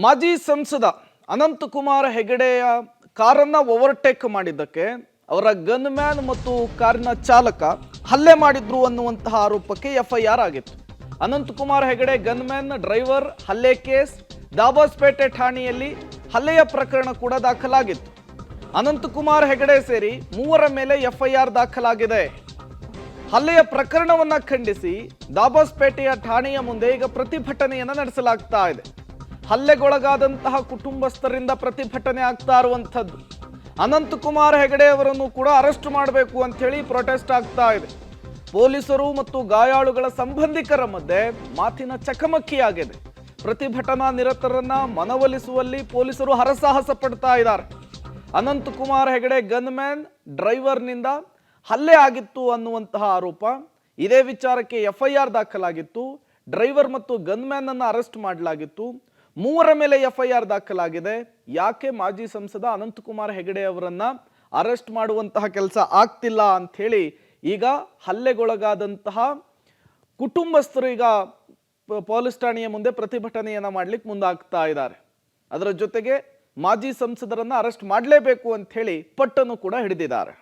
ಮಾಜಿ ಸಂಸದ ಅನಂತಕುಮಾರ್ ಹೆಗಡೆಯ ಕಾರನ್ನ ಓವರ್ಟೇಕ್ ಮಾಡಿದ್ದಕ್ಕೆ ಅವರ ಗನ್ ಮ್ಯಾನ್ ಮತ್ತು ಕಾರಿನ ಚಾಲಕ ಹಲ್ಲೆ ಮಾಡಿದ್ರು ಅನ್ನುವಂತಹ ಆರೋಪಕ್ಕೆ ಎಫ್ಐಆರ್ ಆಗಿತ್ತು. Ananthkumar Hegde gunman driver ಹಲ್ಲೆ ಕೇಸ್ ದಾಬಾಸ್ಪೇಟೆ ಠಾಣೆಯಲ್ಲಿ ಹಲ್ಲೆಯ ಪ್ರಕರಣ ಕೂಡ ದಾಖಲಾಗಿತ್ತು. ಅನಂತಕುಮಾರ್ ಹೆಗಡೆ ಸೇರಿ ಮೂವರ ಮೇಲೆ ಎಫ್ಐಆರ್ ದಾಖಲಾಗಿದೆ. ಹಲ್ಲೆಯ ಪ್ರಕರಣವನ್ನ ಖಂಡಿಸಿ ದಾಬಾಸ್ಪೇಟೆಯ ಠಾಣೆಯ ಮುಂದೆ ಈಗ ಪ್ರತಿಭಟನೆಯನ್ನ ನಡೆಸಲಾಗ್ತಾ ಇದೆ. ಹಲ್ಲೆಗೊಳಗಾದಂತಹ ಕುಟುಂಬಸ್ಥರಿಂದ ಪ್ರತಿಭಟನೆ ಆಗ್ತಾ ಇರುವಂಥದ್ದು. ಅನಂತಕುಮಾರ್ ಹೆಗಡೆ ಅವರನ್ನು ಕೂಡ ಅರೆಸ್ಟ್ ಮಾಡಬೇಕು ಅಂತ ಹೇಳಿ ಪ್ರೊಟೆಸ್ಟ್ ಆಗ್ತಾ ಇದೆ. ಪೊಲೀಸರು ಮತ್ತು ಗಾಯಾಳುಗಳ ಸಂಬಂಧಿಕರ ಮಧ್ಯೆ ಮಾತಿನ ಚಕಮಕಿಯಾಗಿದೆ. ಪ್ರತಿಭಟನಾ ನಿರತರನ್ನ ಮನವೊಲಿಸುವಲ್ಲಿ ಪೊಲೀಸರು ಹರಸಾಹಸ ಪಡ್ತಾ ಇದ್ದಾರೆ. ಅನಂತಕುಮಾರ್ ಹೆಗಡೆ ಗನ್ ಮ್ಯಾನ್ ಡ್ರೈವರ್ನಿಂದ ಹಲ್ಲೆ ಆಗಿತ್ತು ಅನ್ನುವಂತಹ ಆರೋಪ. ಇದೇ ವಿಚಾರಕ್ಕೆ ಎಫ್ಐಆರ್ ದಾಖಲಾಗಿತ್ತು. ಡ್ರೈವರ್ ಮತ್ತು ಗನ್ ಮ್ಯಾನ್ ಅನ್ನು ಅರೆಸ್ಟ್ ಮಾಡಲಾಗಿತ್ತು. ಮೂವರ ಮೇಲೆ ಎಫ್ಐಆರ್ ದಾಖಲಾಗಿದೆ. ಯಾಕೆ ಮಾಜಿ ಸಂಸದ ಅನಂತಕುಮಾರ್ ಹೆಗಡೆ ಅವರನ್ನ ಅರೆಸ್ಟ್ ಮಾಡುವಂತಹ ಕೆಲಸ ಆಗ್ತಿಲ್ಲ ಅಂತ ಹೇಳಿ ಈಗ ಹಲ್ಲೆಗೊಳಗಾದಂತಹ ಕುಟುಂಬಸ್ಥರು ಈಗ ಪೊಲೀಸ್ ಠಾಣೆಯ ಮುಂದೆ ಪ್ರತಿಭಟನೆಯನ್ನ ಮಾಡ್ಲಿಕ್ಕೆ ಮುಂದಾಗ್ತಾ ಇದ್ದಾರೆ. ಅದರ ಜೊತೆಗೆ ಮಾಜಿ ಸಂಸದರನ್ನ ಅರೆಸ್ಟ್ ಮಾಡಲೇಬೇಕು ಅಂತ ಹೇಳಿ ಪಟ್ಟನ್ನು ಕೂಡ ಹಿಡಿದಿದ್ದಾರೆ.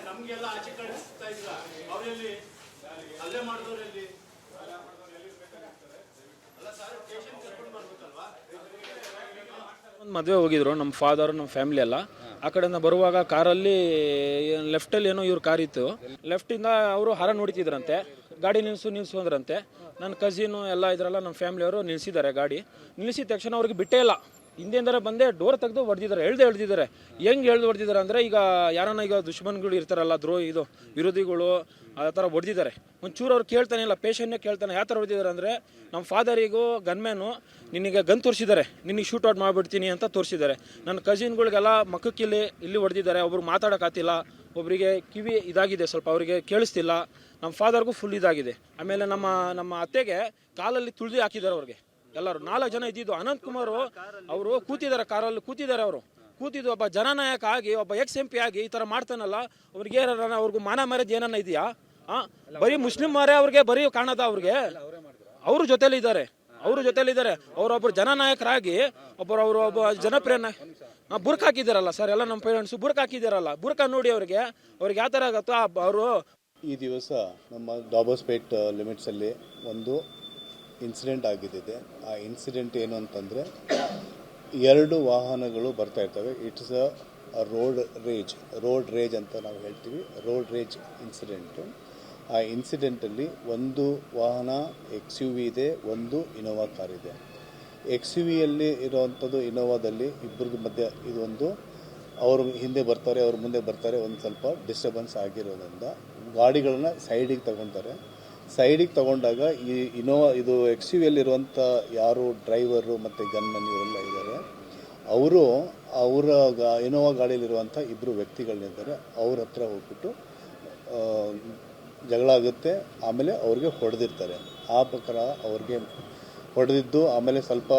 ನಮಗೆಲ್ಲ ಆಚೆ ಕಳಿಸ್ತಾ ಇಲ್ಲ. ಅವರಲ್ಲಿ ಹಲ್ಲೆ ಮಾಡಿದವರಲ್ಲಿ ಒಂದು ಮದುವೆ ಹೋಗಿದ್ರು ನಮ್ಮ ಫಾದರ್ ನಮ್ಮ ಫ್ಯಾಮಿಲಿ ಎಲ್ಲ. ಆ ಕಡೆಯಿಂದ ಬರುವಾಗ ಕಾರಲ್ಲಿ ಲೆಫ್ಟಲ್ಲಿ ಏನೋ ಇವ್ರ ಕಾರ್ ಇತ್ತು. ಲೆಫ್ಟಿಂದ ಅವರು ಹಾರ ನೋಡ್ತಿದ್ರಂತೆ. ಗಾಡಿ ನಿಲ್ಲಿಸು ಅಂದ್ರಂತೆ. ನನ್ನ ಕಸಿನು ಎಲ್ಲ ಇದ್ರಲ್ಲ ನಮ್ಮ ಫ್ಯಾಮಿಲಿಯವರು ನಿಲ್ಲಿಸಿದ್ದಾರೆ. ಗಾಡಿ ನಿಲ್ಲಿಸಿದ ತಕ್ಷಣ ಅವ್ರಿಗೆ ಬಿಟ್ಟೇ ಇಲ್ಲ. ಹಿಂದೆಂದರೆ ಬಂದೆ ಡೋರ್ ತೆಗೆದು ಹೊಡೆದಿದ್ದಾರೆ. ಹೊಡೆದಿದ್ದಾರೆ. ಹೆಂಗೆ ಹೊಡೆದಿದ್ದಾರೆ ಅಂದರೆ ಈಗ ಯಾರನ್ನ ಈಗ ದುಶ್ಮನ್ಗಳು ಇರ್ತಾರಲ್ಲ, ವಿರೋಧಿಗಳು ಆ ಥರ ಹೊಡೆದಿದ್ದಾರೆ. ಒಂಚೂರು ಅವ್ರು ಕೇಳ್ತಾನೆ ಇಲ್ಲ, ಪೇಷನ್ನೇ ಕೇಳ್ತಾನೆ. ಯಾವ ಥರ ಹೊಡೆದಿದ್ದಾರೆ ಅಂದರೆ ನಮ್ಮ ಫಾದರಿಗೂ ಗನ್ಮ್ಯಾನು ನಿನಗೆ ಗನ್ ತೋರಿಸಿದ್ದಾರೆ, ನಿನಗೆ ಶೂಟ್ ಔಟ್ ಮಾಡಿಬಿಡ್ತೀನಿ ಅಂತ ತೋರಿಸಿದ್ದಾರೆ. ನನ್ನ ಕಸಿನ್ಗಳಿಗೆಲ್ಲ ಮಕ್ಕಕ್ಕೆ ಇಲ್ಲಿ ಹೊಡೆದಿದ್ದಾರೆ. ಒಬ್ರು ಮಾತಾಡೋಕ್ಕಾಗ್ತಿಲ್ಲ, ಒಬ್ಬರಿಗೆ ಕಿವಿ ಇದಾಗಿದೆ, ಸ್ವಲ್ಪ ಅವರಿಗೆ ಕೇಳಿಸ್ತಿಲ್ಲ. ನಮ್ಮ ಫಾದರ್ಗೂ ಫುಲ್ ಇದಾಗಿದೆ. ಆಮೇಲೆ ನಮ್ಮ ಅತ್ತೆಗೆ ಕಾಲಲ್ಲಿ ತುಳಿದು ಹಾಕಿದ್ದಾರೆ. ಅವ್ರಿಗೆ ಎಲ್ಲರೂ 4 ಜನ ಇದ್ದಿದ್ದು. ಅನಂತಕುಮಾರ್ ಅವರು ಕೂತಿದ್ದಾರೆ, ಕಾರಲ್ಲಿ ಕೂತಿದ್ದಾರೆ. ಅವರು ಕೂತಿದ್ದು ಒಬ್ಬ ಜನನಾಯಕ ಆಗಿ, ಒಬ್ಬ MP ಆಗಿ ಈ ಥರ ಮಾಡ್ತಾನಲ್ಲ, ಅವ್ರಿಗೆ ಅವ್ರಿಗೂ ಮಾನ ಮರ್ಯಾದೆ ಏನನ್ನ ಇದೆಯಾ? ಬರೀ ಮುಸ್ಲಿಮರೇ ಅವ್ರಿಗೆ ಬರೀ ಕಾಣದ. ಅವ್ರಿಗೆ ಅವ್ರ ಜೊತೆಲಿದ್ದಾರೆ. ಅವರೊಬ್ಬರು ಜನನಾಯಕರಾಗಿ ಒಬ್ಬ ಜನಪ್ರಿಯ ಬುರ್ಕ್ ಹಾಕಿದ್ದಾರಲ್ಲ ಸರ್. ಎಲ್ಲ ನಮ್ಮ ಪೇರೆಂಟ್ಸು ಬುರ್ಕ್ ಹಾಕಿದ್ದಾರಲ್ಲ. ಬುರ್ಕ ನೋಡಿ ಅವ್ರಿಗೆ ಯಾವ ಥರ ಆಗುತ್ತೋ ಅವರು. ಈ ದಿವಸ ನಮ್ಮ ದಾಬಾಸ್ಪೇಟ್ ಲಿಮಿಟ್ಸಲ್ಲಿ ಒಂದು ಇನ್ಸಿಡೆಂಟ್ ಆಗಿದ್ದಿದೆ. ಆ ಇನ್ಸಿಡೆಂಟ್ ಏನು ಅಂತಂದರೆ, 2 ವಾಹನಗಳು ಬರ್ತಾ ಇರ್ತವೆ. ಇಟ್ಸ್ ಅ ರೋಡ್ ರೇಜ್ ಅಂತ ನಾವು ಹೇಳ್ತೀವಿ. ರೋಡ್ ರೇಜ್ ಇನ್ಸಿಡೆಂಟು. ಆ ಇನ್ಸಿಡೆಂಟಲ್ಲಿ ಒಂದು ವಾಹನ XUV ಇದೆ, ಒಂದು ಇನೋವಾ ಕಾರ್ ಇದೆ. XUVಯಲ್ಲಿ ಇರೋವಂಥದ್ದು ಇನೋವಾದಲ್ಲಿ ಇಬ್ಬರಿಗೆ ಮಧ್ಯೆ ಇದೊಂದು, ಅವರು ಹಿಂದೆ ಬರ್ತಾರೆ, ಅವ್ರು ಮುಂದೆ ಬರ್ತಾರೆ, ಒಂದು ಸ್ವಲ್ಪ ಡಿಸ್ಟರ್ಬೆನ್ಸ್ ಆಗಿರೋದ್ರಿಂದ ಗಾಡಿಗಳನ್ನ ಸೈಡಿಗೆ ತಗೊತಾರೆ. ಸೈಡಿಗೆ ತಗೊಂಡಾಗ ಈ ಇದು XUVಯಲ್ಲಿರುವಂಥ ಯಾರು ಡ್ರೈವರು ಮತ್ತು ಗನ್ಮನ್ ಇವರೆಲ್ಲ ಇದ್ದಾರೆ, ಅವರ ಇನೋವಾ ಗಾಡಿಯಲ್ಲಿರುವಂಥ 2 ವ್ಯಕ್ತಿಗಳಿದ್ದಾರೆ. ಅವ್ರ ಹತ್ರ ಹೋಗ್ಬಿಟ್ಟು ಜಗಳ ಆಗುತ್ತೆ. ಆಮೇಲೆ ಅವ್ರಿಗೆ ಹೊಡೆದಿರ್ತಾರೆ. ಆ ಪ್ರಕಾರ ಅವ್ರಿಗೆ ಹೊಡೆದಿದ್ದು, ಆಮೇಲೆ ಸ್ವಲ್ಪ